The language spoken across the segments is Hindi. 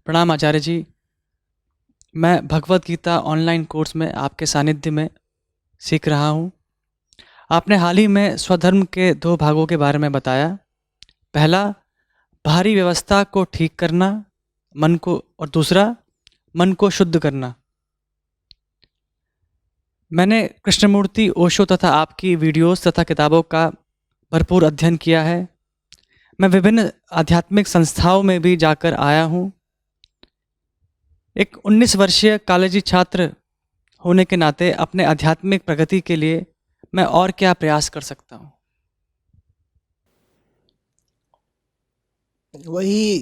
प्रणाम आचार्य जी। मैं भगवत गीता ऑनलाइन कोर्स में आपके सानिध्य में सीख रहा हूँ। आपने हाल ही में स्वधर्म के 2 भागों के बारे में बताया। पहला, बाहरी व्यवस्था को ठीक करना, मन को, और दूसरा, मन को शुद्ध करना। मैंने कृष्णमूर्ति ओशो तथा आपकी वीडियोस तथा किताबों का भरपूर अध्ययन किया है। मैं विभिन्न आध्यात्मिक संस्थाओं में भी जाकर आया हूँ। एक 19 वर्षीय कॉलेजी छात्र होने के नाते अपने आध्यात्मिक प्रगति के लिए मैं और क्या प्रयास कर सकता हूँ? वही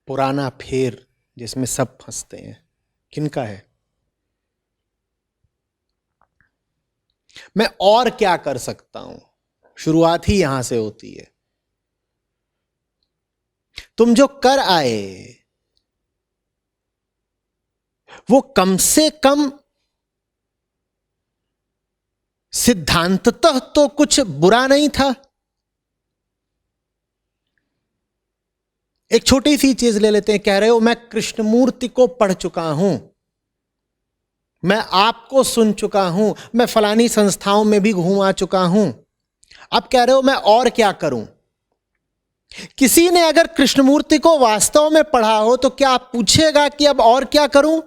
पुराना फेर जिसमें सब फंसते हैं, किनका है? मैं और क्या कर सकता हूं, शुरुआत ही यहां से होती है। तुम जो कर आए वो कम से कम सिद्धांततः तो कुछ बुरा नहीं था। एक छोटी सी चीज ले लेते हैं। कह रहे हो मैं कृष्णमूर्ति को पढ़ चुका हूं, मैं आपको सुन चुका हूं, मैं फलानी संस्थाओं में भी घूम आ चुका हूं। अब कह रहे हो मैं और क्या करूं? किसी ने अगर कृष्णमूर्ति को वास्तव में पढ़ा हो तो क्या आप पूछेगा कि अब और क्या करूं?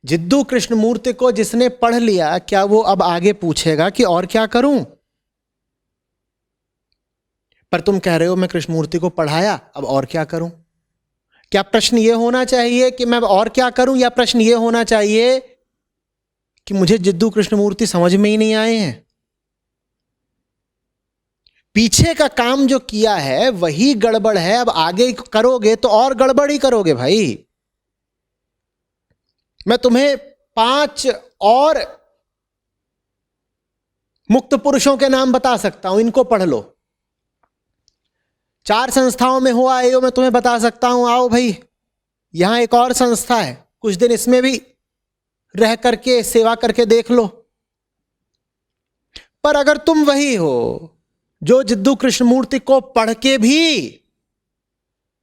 जिद्दू कृष्णमूर्ति को जिसने पढ़ लिया, क्या वो अब आगे पूछेगा कि और क्या करूं? पर तुम कह रहे हो मैं कृष्णमूर्ति को पढ़ाया, अब और क्या करूं? क्या प्रश्न यह होना चाहिए कि मैं और क्या करूं, या प्रश्न यह होना चाहिए कि मुझे जिद्दू कृष्णमूर्ति समझ में ही नहीं आए हैं? पीछे का काम जो किया है वही गड़बड़ है, अब आगे करोगे तो और गड़बड़ ही करोगे भाई। मैं तुम्हें 5 और मुक्त पुरुषों के नाम बता सकता हूं, इनको पढ़ लो। 4 संस्थाओं में हो आए हो, मैं तुम्हें बता सकता हूं, आओ भाई यहां एक और संस्था है, कुछ दिन इसमें भी रह करके सेवा करके देख लो। पर अगर तुम वही हो जो जिद्दू कृष्णमूर्ति को पढ़ के भी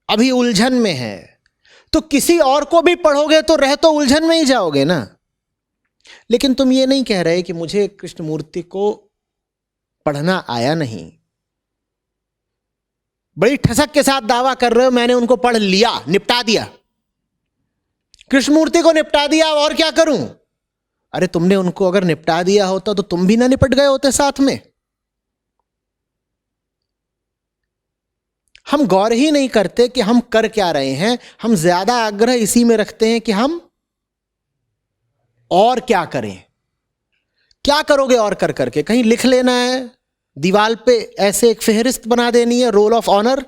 अभी उलझन में है, तो किसी और को भी पढ़ोगे तो रह तो उलझन में ही जाओगे ना। लेकिन तुम ये नहीं कह रहे कि मुझे कृष्णमूर्ति को पढ़ना आया नहीं, बड़ी ठसक के साथ दावा कर रहे हो मैंने उनको पढ़ लिया, निपटा दिया, कृष्णमूर्ति को निपटा दिया, और क्या करूं? अरे तुमने उनको अगर निपटा दिया होता तो तुम भी ना निपट गए होते साथ में। हम गौर ही नहीं करते कि हम कर क्या रहे हैं। हम ज्यादा आग्रह इसी में रखते हैं कि हम और क्या करें। क्या करोगे और कर करके? कहीं लिख लेना है दीवार पे, ऐसे एक फेहरिस्त बना देनी है, रोल ऑफ ऑनर,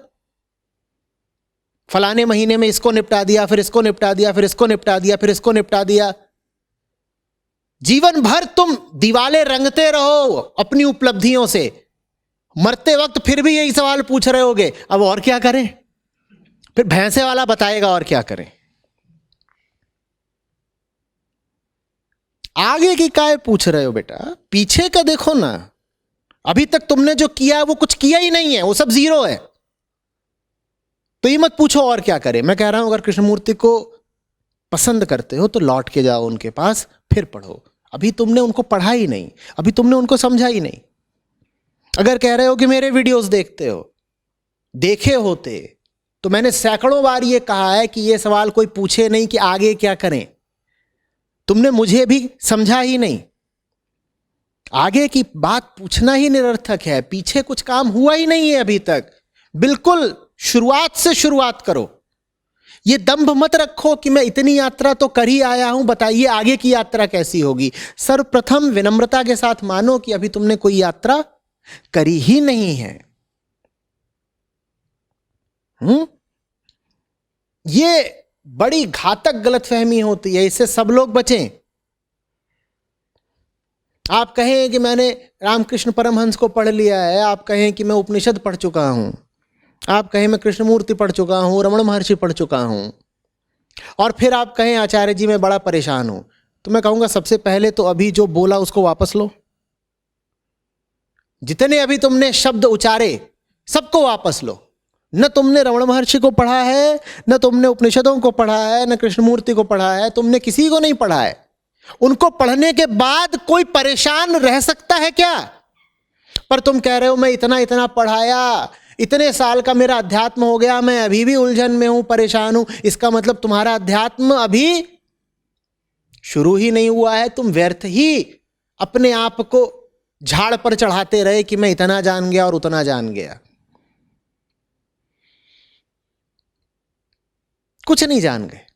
फलाने महीने में इसको निपटा दिया, फिर इसको निपटा दिया, फिर इसको निपटा दिया, फिर इसको निपटा दिया। जीवन भर तुम दीवालें रंगते रहो अपनी उपलब्धियों से, मरते वक्त फिर भी यही सवाल पूछ रहे होगे अब और क्या करें? फिर भैंसे वाला बताएगा और क्या करें। आगे की काय पूछ रहे हो बेटा? पीछे का देखो ना। अभी तक तुमने जो किया है वो कुछ किया ही नहीं है, वो सब जीरो है। तो ये मत पूछो और क्या करें। मैं कह रहा हूं अगर कृष्णमूर्ति को पसंद करते हो तो लौट के जाओ उनके पास, फिर पढ़ो। अभी तुमने उनको पढ़ा ही नहीं, अभी तुमने उनको समझा ही नहीं। अगर कह रहे हो कि मेरे वीडियोस देखते हो, देखे होते तो मैंने सैकड़ों बार ये कहा है कि ये सवाल कोई पूछे नहीं कि आगे क्या करें। तुमने मुझे भी समझा ही नहीं। आगे की बात पूछना ही निरर्थक है, पीछे कुछ काम हुआ ही नहीं है अभी तक। बिल्कुल शुरुआत से शुरुआत करो। ये दंभ मत रखो कि मैं इतनी यात्रा तो कर ही आया हूं, बताइए आगे की यात्रा कैसी होगी। सर्वप्रथम विनम्रता के साथ मानो कि अभी तुमने कोई यात्रा करी ही नहीं है। ये बड़ी घातक गलतफहमी होती है, इससे सब लोग बचें। आप कहें कि मैंने रामकृष्ण परमहंस को पढ़ लिया है, आप कहें कि मैं उपनिषद पढ़ चुका हूं, आप कहें मैं कृष्णमूर्ति पढ़ चुका हूं, रमण महर्षि पढ़ चुका हूं, और फिर आप कहें आचार्य जी मैं बड़ा परेशान हूं, तो मैं कहूंगा सबसे पहले तो अभी जो बोला उसको वापस लो। जितने अभी तुमने शब्द उचारे सबको वापस लो। न तुमने रमण महर्षि को पढ़ा है, न तुमने उपनिषदों को पढ़ा है, न कृष्णमूर्ति को पढ़ा है, तुमने किसी को नहीं पढ़ा है। उनको पढ़ने के बाद कोई परेशान रह सकता है क्या? पर तुम कह रहे हो मैं इतना इतना पढ़ाया, इतने साल का मेरा अध्यात्म हो गया, मैं अभी भी उलझन में हूं, परेशान हूं। इसका मतलब तुम्हारा अध्यात्म अभी शुरू ही नहीं हुआ है। तुम व्यर्थ ही अपने आप को झाड़ पर चढ़ाते रहे कि मैं इतना जान गया और उतना जान गया। कुछ नहीं जान गए।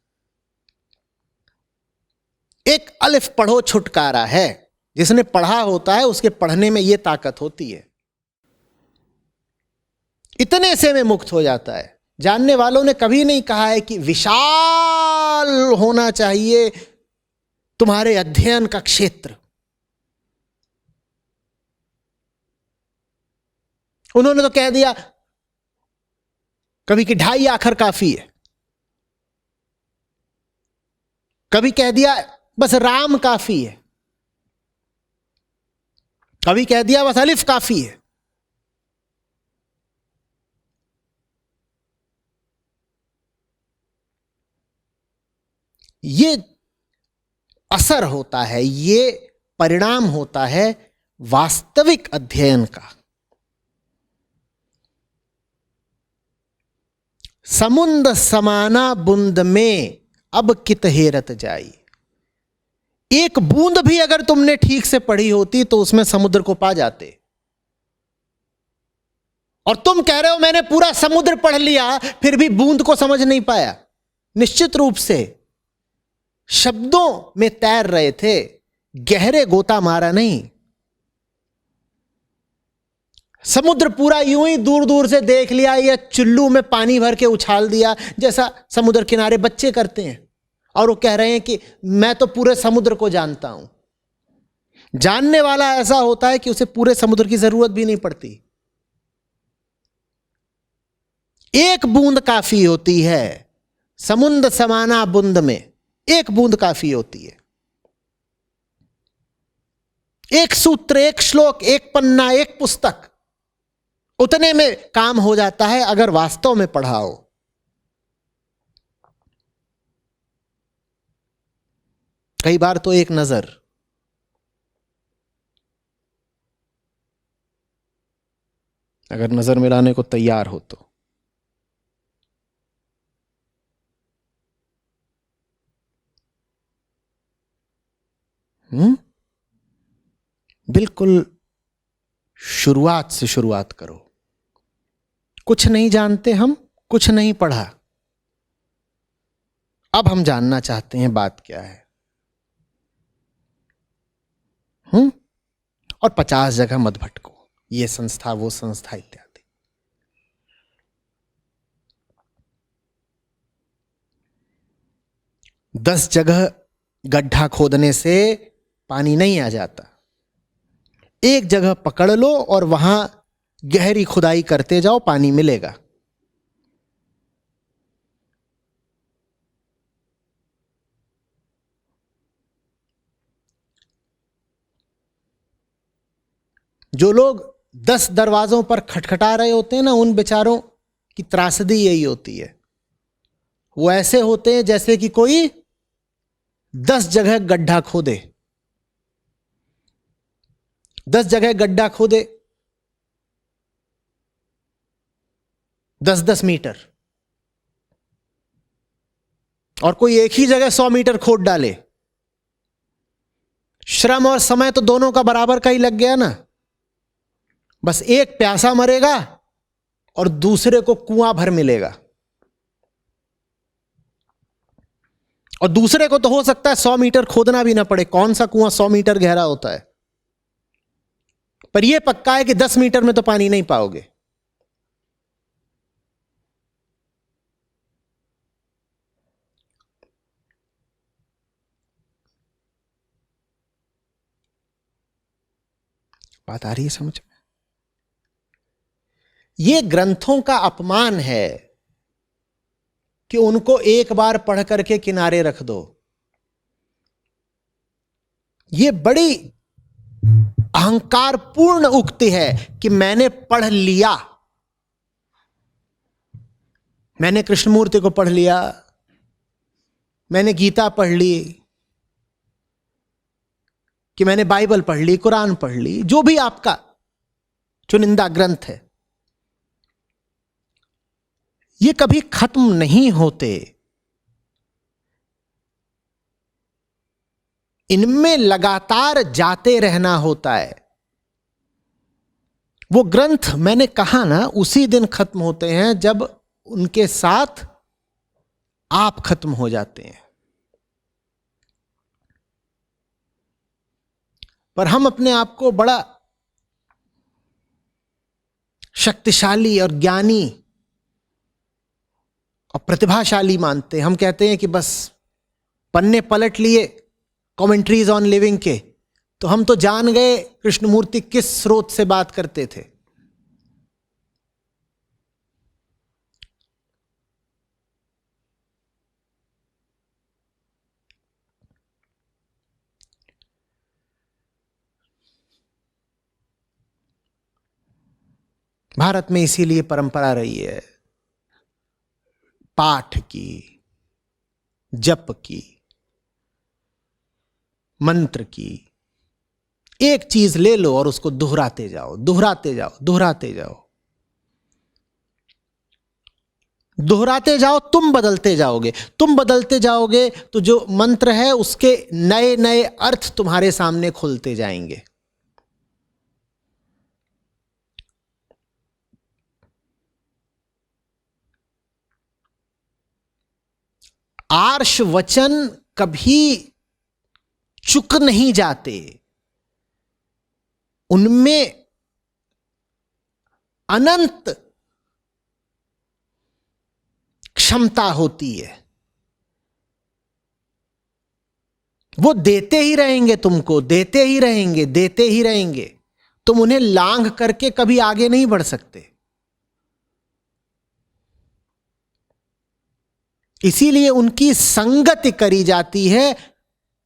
एक अलिफ पढ़ो छुटकारा है। जिसने पढ़ा होता है उसके पढ़ने में यह ताकत होती है, इतने से में मुक्त हो जाता है। जानने वालों ने कभी नहीं कहा है कि विशाल होना चाहिए तुम्हारे अध्ययन का क्षेत्र। उन्होंने तो कह दिया कभी कि 2.5 आखर काफी है, कभी कह दिया बस राम काफी है, कभी कह दिया बस अलिफ काफी है। ये असर होता है, ये परिणाम होता है वास्तविक अध्ययन का। समुंद समाना बूंद में अब कित हेरत जाई। एक बूंद भी अगर तुमने ठीक से पढ़ी होती तो उसमें समुद्र को पा जाते। और तुम कह रहे हो मैंने पूरा समुद्र पढ़ लिया फिर भी बूंद को समझ नहीं पाया। निश्चित रूप से शब्दों में तैर रहे थे, गहरे गोता मारा नहीं। समुद्र पूरा यूं ही दूर दूर से देख लिया या चुल्लू में पानी भर के उछाल दिया, जैसा समुद्र किनारे बच्चे करते हैं। और वो कह रहे हैं कि मैं तो पूरे समुद्र को जानता हूं। जानने वाला ऐसा होता है कि उसे पूरे समुद्र की जरूरत भी नहीं पड़ती। एक बूंद काफी होती है। समुद्र समाना बूंद में एक बूंद काफी होती है। एक सूत्र, एक श्लोक, एक पन्ना, एक पुस्तक, उतने में काम हो जाता है अगर वास्तव में पढ़ा हो। कई बार तो एक नजर, अगर नजर मिलाने को तैयार हो तो। बिल्कुल शुरुआत से शुरुआत करो। कुछ नहीं जानते हम, कुछ नहीं पढ़ा, अब हम जानना चाहते हैं बात क्या है। और 50 जगह मत भटको, ये संस्था वो संस्था इत्यादि। दस जगह गड्ढा खोदने से पानी नहीं आ जाता। एक जगह पकड़ लो और वहां गहरी खुदाई करते जाओ, पानी मिलेगा। जो लोग 10 दरवाजों पर खटखटा रहे होते हैं ना, उन बेचारों की त्रासदी यही होती है। वो ऐसे होते हैं जैसे कि कोई 10 जगह गड्ढा खोदे, 10 जगह गड्ढा खोदे, 10-10 मीटर, और कोई एक ही जगह 100 मीटर खोद डाले। श्रम और समय तो दोनों का बराबर का ही लग गया ना। बस एक प्यासा मरेगा और दूसरे को कुआं भर मिलेगा। और दूसरे को तो हो सकता है 100 मीटर खोदना भी ना पड़े। कौन सा कुआं 100 मीटर गहरा होता है? पर यह पक्का है कि 10 मीटर में तो पानी नहीं पाओगे। बात आ रही है समझ में? ये ग्रंथों का अपमान है कि उनको एक बार पढ़ करके किनारे रख दो। ये बड़ी अहंकारपूर्ण उक्ति है कि मैंने पढ़ लिया। मैंने कृष्णमूर्ति को पढ़ लिया, मैंने गीता पढ़ ली, कि मैंने बाइबल पढ़ ली, कुरान पढ़ ली, जो भी आपका चुनिंदा ग्रंथ है, ये कभी खत्म नहीं होते। इनमें लगातार जाते रहना होता है। वो ग्रंथ मैंने कहा ना, उसी दिन खत्म होते हैं जब उनके साथ आप खत्म हो जाते हैं। पर हम अपने आप को बड़ा शक्तिशाली और ज्ञानी और प्रतिभाशाली मानते हैं। हम कहते हैं कि बस पन्ने पलट लिए कमेंट्रीज ऑन लिविंग के, तो हम तो जान गए कृष्णमूर्ति किस स्रोत से बात करते थे। भारत में इसीलिए परंपरा रही है पाठ की, जप की, मंत्र की। एक चीज ले लो और उसको दोहराते जाओ, दोहराते जाओ, दोहराते जाओ, दोहराते जाओ। तुम बदलते जाओगे, तुम बदलते जाओगे तो जो मंत्र है उसके नए नए अर्थ तुम्हारे सामने खुलते जाएंगे। आर्ष वचन कभी चुक नहीं जाते, उनमें अनंत क्षमता होती है। वो देते ही रहेंगे, तुमको देते ही रहेंगे, देते ही रहेंगे। तुम उन्हें लांघ करके कभी आगे नहीं बढ़ सकते। इसीलिए उनकी संगति करी जाती है,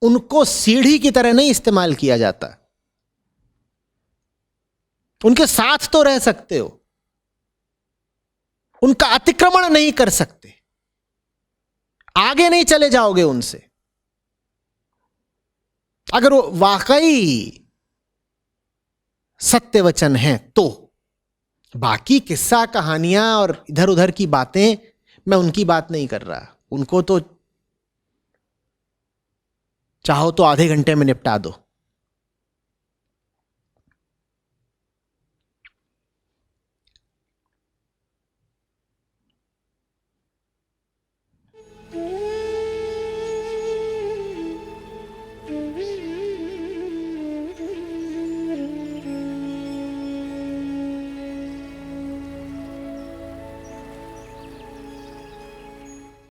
उनको सीढ़ी की तरह नहीं इस्तेमाल किया जाता। उनके साथ तो रह सकते हो, उनका अतिक्रमण नहीं कर सकते, आगे नहीं चले जाओगे उनसे। अगर वो वाकई सत्य वचन है तो। बाकी किस्सा कहानियां और इधर उधर की बातें, मैं उनकी बात नहीं कर रहा। उनको तो चाहो तो आधे घंटे में निपटा दो।